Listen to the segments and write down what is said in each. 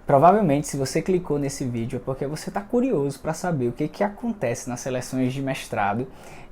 Provavelmente, se você clicou nesse vídeo é porque você está curioso para saber o que acontece nas seleções de mestrado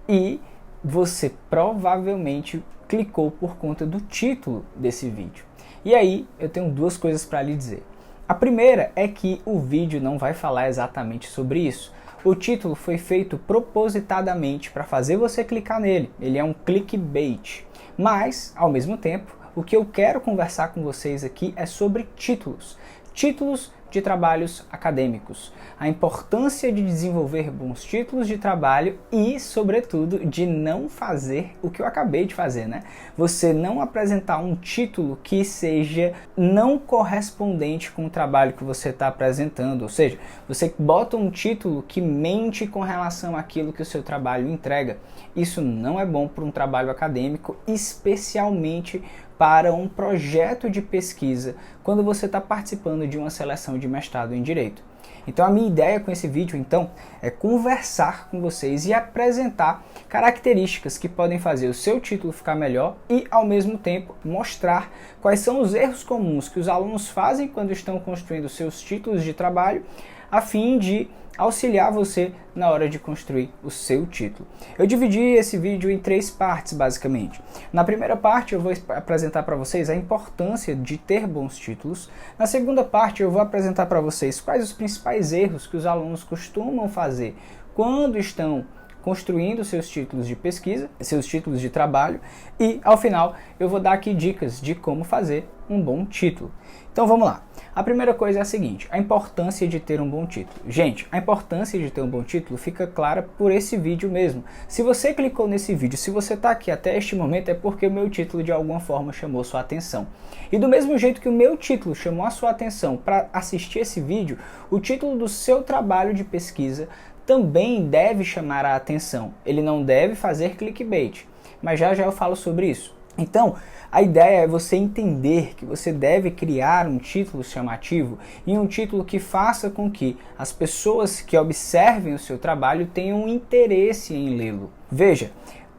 e você provavelmente clicou por conta do título desse vídeo. E aí, eu tenho duas coisas para lhe dizer. A primeira é que o vídeo não vai falar exatamente sobre isso. O título foi feito propositadamente para fazer você clicar nele. Ele é um clickbait. Mas, ao mesmo tempo, o que eu quero conversar com vocês aqui é sobre títulos. Títulos de trabalhos acadêmicos, a importância de desenvolver bons títulos de trabalho e, sobretudo, de não fazer o que eu acabei de fazer, né? Você não apresentar um título que seja não correspondente com o trabalho que você está apresentando, ou seja, você bota um título que mente com relação àquilo que o seu trabalho entrega. Isso não é bom para um trabalho acadêmico, especialmente para um projeto de pesquisa, quando você está participando de uma seleção de mestrado em Direito. Então a minha ideia com esse vídeo, então, é conversar com vocês e apresentar características que podem fazer o seu título ficar melhor e, ao mesmo tempo, mostrar quais são os erros comuns que os alunos fazem quando estão construindo seus títulos de trabalho, a fim de auxiliar você na hora de construir o seu título. Eu dividi esse vídeo em 3 partes, basicamente. Na primeira parte eu vou apresentar para vocês a importância de ter bons títulos. Na segunda parte eu vou apresentar para vocês quais os principais erros que os alunos costumam fazer quando estão construindo seus títulos de pesquisa, seus títulos de trabalho, e ao final eu vou dar aqui dicas de como fazer um bom título. Então vamos lá. A primeira coisa é a seguinte, a importância de ter um bom título. Gente, a importância de ter um bom título fica clara por esse vídeo mesmo. Se você clicou nesse vídeo, se você está aqui até este momento, é porque o meu título de alguma forma chamou sua atenção. E do mesmo jeito que o meu título chamou a sua atenção para assistir esse vídeo, o título do seu trabalho de pesquisa também deve chamar a atenção. Ele não deve fazer clickbait, mas já eu falo sobre isso. Então, a ideia é você entender que você deve criar um título chamativo e um título que faça com que as pessoas que observem o seu trabalho tenham interesse em lê-lo. Veja,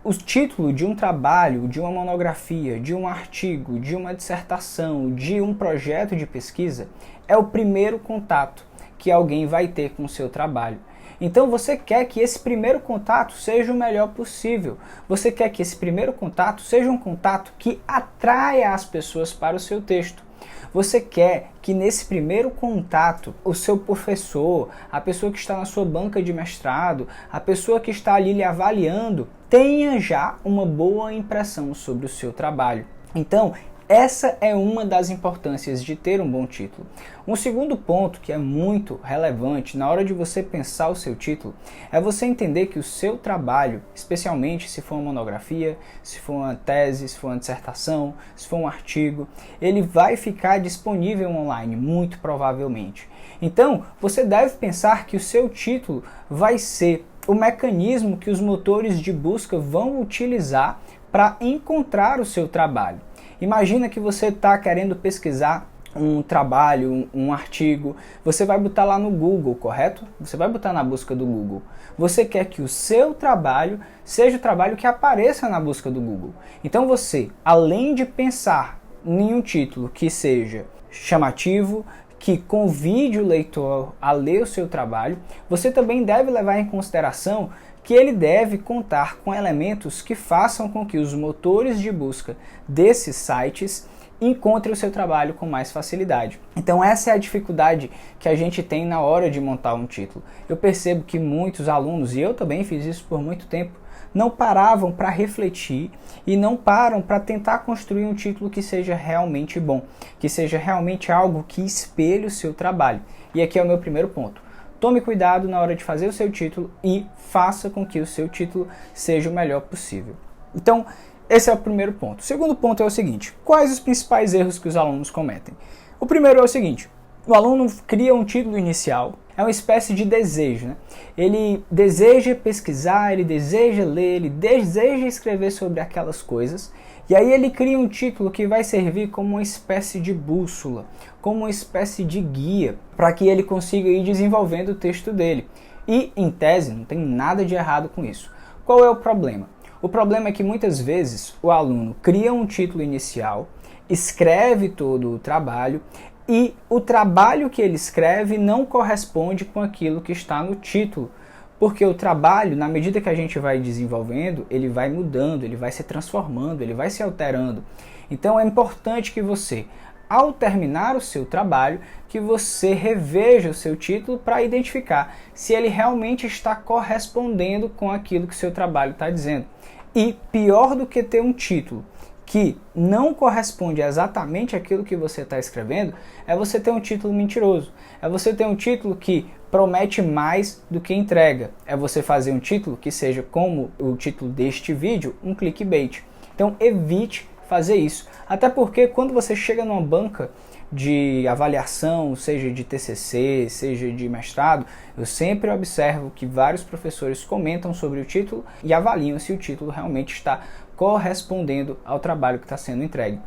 o título de um trabalho, de uma monografia, de um artigo, de uma dissertação, de um projeto de pesquisa é o primeiro contato que alguém vai ter com o seu trabalho. Então você quer que esse primeiro contato seja o melhor possível. Você quer que esse primeiro contato seja um contato que atraia as pessoas para o seu texto. Você quer que nesse primeiro contato o seu professor, a pessoa que está na sua banca de mestrado, a pessoa que está ali lhe avaliando, tenha já uma boa impressão sobre o seu trabalho. Então, essa é uma das importâncias de ter um bom título. Um segundo ponto que é muito relevante na hora de você pensar o seu título é você entender que o seu trabalho, especialmente se for uma monografia, se for uma tese, se for uma dissertação, se for um artigo, ele vai ficar disponível online, muito provavelmente. Então, você deve pensar que o seu título vai ser o mecanismo que os motores de busca vão utilizar para encontrar o seu trabalho. Imagina que você está querendo pesquisar um trabalho, um artigo, você vai botar lá no Google, correto? Você vai botar na busca do Google. Você quer que o seu trabalho seja o trabalho que apareça na busca do Google. Então você, além de pensar em um título que seja chamativo, que convide o leitor a ler o seu trabalho, você também deve levar em consideração que ele deve contar com elementos que façam com que os motores de busca desses sites encontrem o seu trabalho com mais facilidade. Então essa é a dificuldade que a gente tem na hora de montar um título. Eu percebo que muitos alunos, e eu também fiz isso por muito tempo, não paravam para refletir e não param para tentar construir um título que seja realmente bom, que seja realmente algo que espelhe o seu trabalho. E aqui é o meu primeiro ponto. Tome cuidado na hora de fazer o seu título e faça com que o seu título seja o melhor possível. Então, esse é o primeiro ponto. O segundo ponto é o seguinte: quais os principais erros que os alunos cometem? O primeiro é o seguinte: o aluno cria um título inicial, é uma espécie de desejo, né? Ele deseja pesquisar, ele deseja ler, ele deseja escrever sobre aquelas coisas, e aí ele cria um título que vai servir como uma espécie de bússola, como uma espécie de guia, para que ele consiga ir desenvolvendo o texto dele. E, em tese, não tem nada de errado com isso. Qual é o problema? O problema é que muitas vezes o aluno cria um título inicial, escreve todo o trabalho e o trabalho que ele escreve não corresponde com aquilo que está no título. Porque o trabalho, na medida que a gente vai desenvolvendo, ele vai mudando, ele vai se transformando, ele vai se alterando. Então é importante que você, ao terminar o seu trabalho, que você reveja o seu título para identificar se ele realmente está correspondendo com aquilo que o seu trabalho está dizendo. E pior do que ter um título que não corresponde exatamente àquilo que você está escrevendo, é você ter um título mentiroso. É você ter um título que promete mais do que entrega. É você fazer um título que seja, como o título deste vídeo, um clickbait. Então evite fazer isso. Até porque quando você chega numa banca de avaliação, seja de TCC, seja de mestrado, eu sempre observo que vários professores comentam sobre o título e avaliam se o título realmente está correspondendo ao trabalho que está sendo entregue.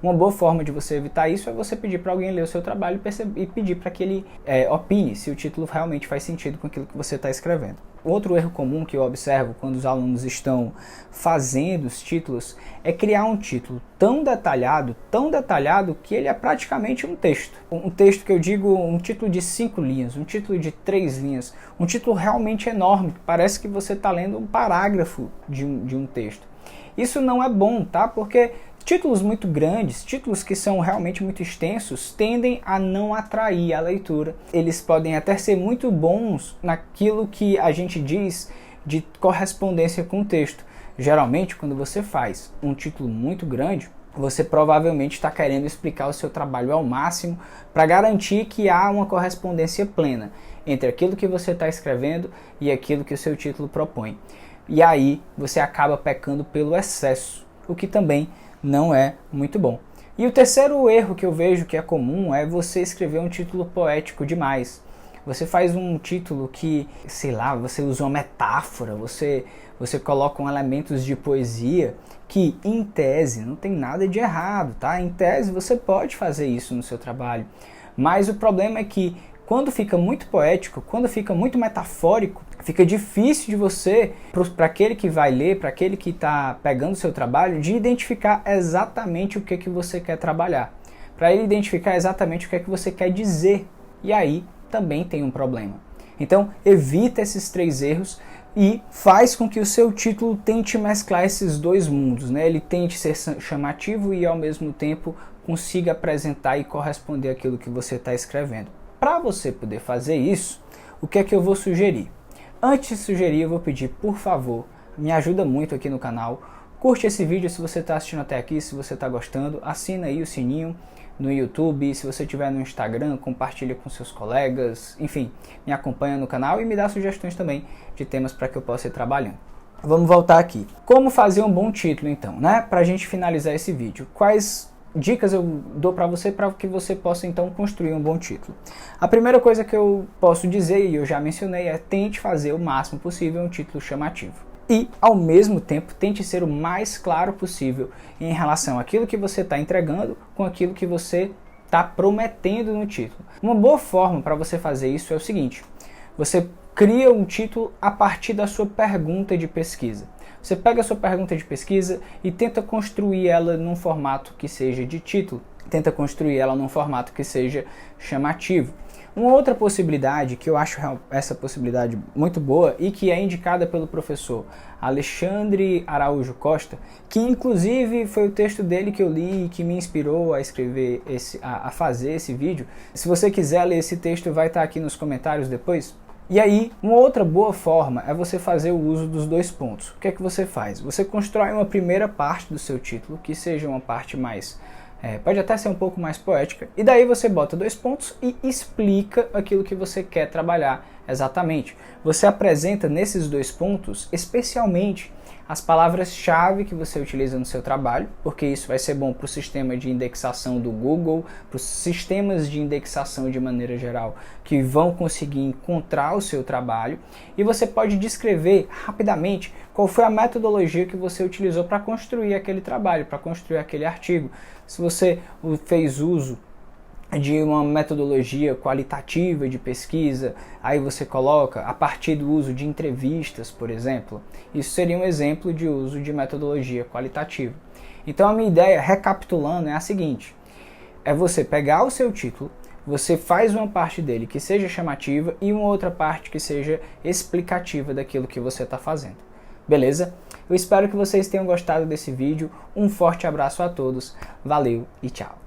Uma boa forma de você evitar isso é você pedir para alguém ler o seu trabalho e pedir para que ele opine se o título realmente faz sentido com aquilo que você está escrevendo. Outro erro comum que eu observo quando os alunos estão fazendo os títulos é criar um título tão detalhado que ele é praticamente um texto. Um texto que eu digo, um título de 5 linhas, um título de 3 linhas, um título realmente enorme, parece que você está lendo um parágrafo de um texto. Isso não é bom, tá? Porque títulos muito grandes, títulos que são realmente muito extensos, tendem a não atrair a leitura. Eles podem até ser muito bons naquilo que a gente diz de correspondência com o texto. Geralmente, quando você faz um título muito grande, você provavelmente está querendo explicar o seu trabalho ao máximo para garantir que há uma correspondência plena entre aquilo que você está escrevendo e aquilo que o seu título propõe. E aí você acaba pecando pelo excesso, o que também não é muito bom. E o terceiro erro que eu vejo que é comum é você escrever um título poético demais. Você faz um título que, sei lá, você usa uma metáfora, você coloca elementos de poesia que, em tese, não tem nada de errado, tá? Em tese você pode fazer isso no seu trabalho. Mas o problema é que quando fica muito poético, quando fica muito metafórico, fica difícil de você, para aquele que vai ler, para aquele que está pegando o seu trabalho, de identificar exatamente o que você quer trabalhar. Para ele identificar exatamente o que você quer dizer. E aí também tem um problema. Então evita esses 3 erros e faz com que o seu título tente mesclar esses 2 mundos, né? Ele tente ser chamativo e ao mesmo tempo consiga apresentar e corresponder àquilo que você está escrevendo. Para você poder fazer isso, o que é que eu vou sugerir? Antes de sugerir, eu vou pedir, por favor, me ajuda muito aqui no canal, curte esse vídeo se você está assistindo até aqui, se você está gostando, assina aí o sininho no YouTube, se você estiver no Instagram, compartilha com seus colegas, enfim, me acompanha no canal e me dá sugestões também de temas para que eu possa ir trabalhando. Vamos voltar aqui. Como fazer um bom título então, né? Para a gente finalizar esse vídeo. Quais dicas eu dou para que você possa então construir um bom título? A primeira coisa que eu posso dizer, e eu já mencionei, é tente fazer o máximo possível um título chamativo. E, ao mesmo tempo, tente ser o mais claro possível em relação àquilo que você está entregando com aquilo que você está prometendo no título. Uma boa forma para você fazer isso é o seguinte: você cria um título a partir da sua pergunta de pesquisa. Você pega a sua pergunta de pesquisa e tenta construir ela num formato que seja de título. Tenta construir ela num formato que seja chamativo. Uma outra possibilidade, que eu acho essa possibilidade muito boa e que é indicada pelo professor Alexandre Araújo Costa, que inclusive foi o texto dele que eu li e que me inspirou a escrever a fazer esse vídeo. Se você quiser ler esse texto, vai estar aqui nos comentários depois. E aí, uma outra boa forma é você fazer o uso dos 2 pontos. O que é que você faz? Você constrói uma primeira parte do seu título, que seja uma parte mais... pode até ser um pouco mais poética, e daí você bota 2 pontos e explica aquilo que você quer trabalhar exatamente. Você apresenta nesses 2 pontos, especialmente, as palavras-chave que você utiliza no seu trabalho, porque isso vai ser bom para o sistema de indexação do Google, para os sistemas de indexação de maneira geral, que vão conseguir encontrar o seu trabalho, e você pode descrever rapidamente qual foi a metodologia que você utilizou para construir aquele trabalho, para construir aquele artigo. Se você fez uso de uma metodologia qualitativa de pesquisa, aí você coloca a partir do uso de entrevistas, por exemplo. Isso seria um exemplo de uso de metodologia qualitativa. Então a minha ideia, recapitulando, é a seguinte: é você pegar o seu título, você faz uma parte dele que seja chamativa e uma outra parte que seja explicativa daquilo que você está fazendo. Beleza? Eu espero que vocês tenham gostado desse vídeo. Um forte abraço a todos. Valeu e tchau.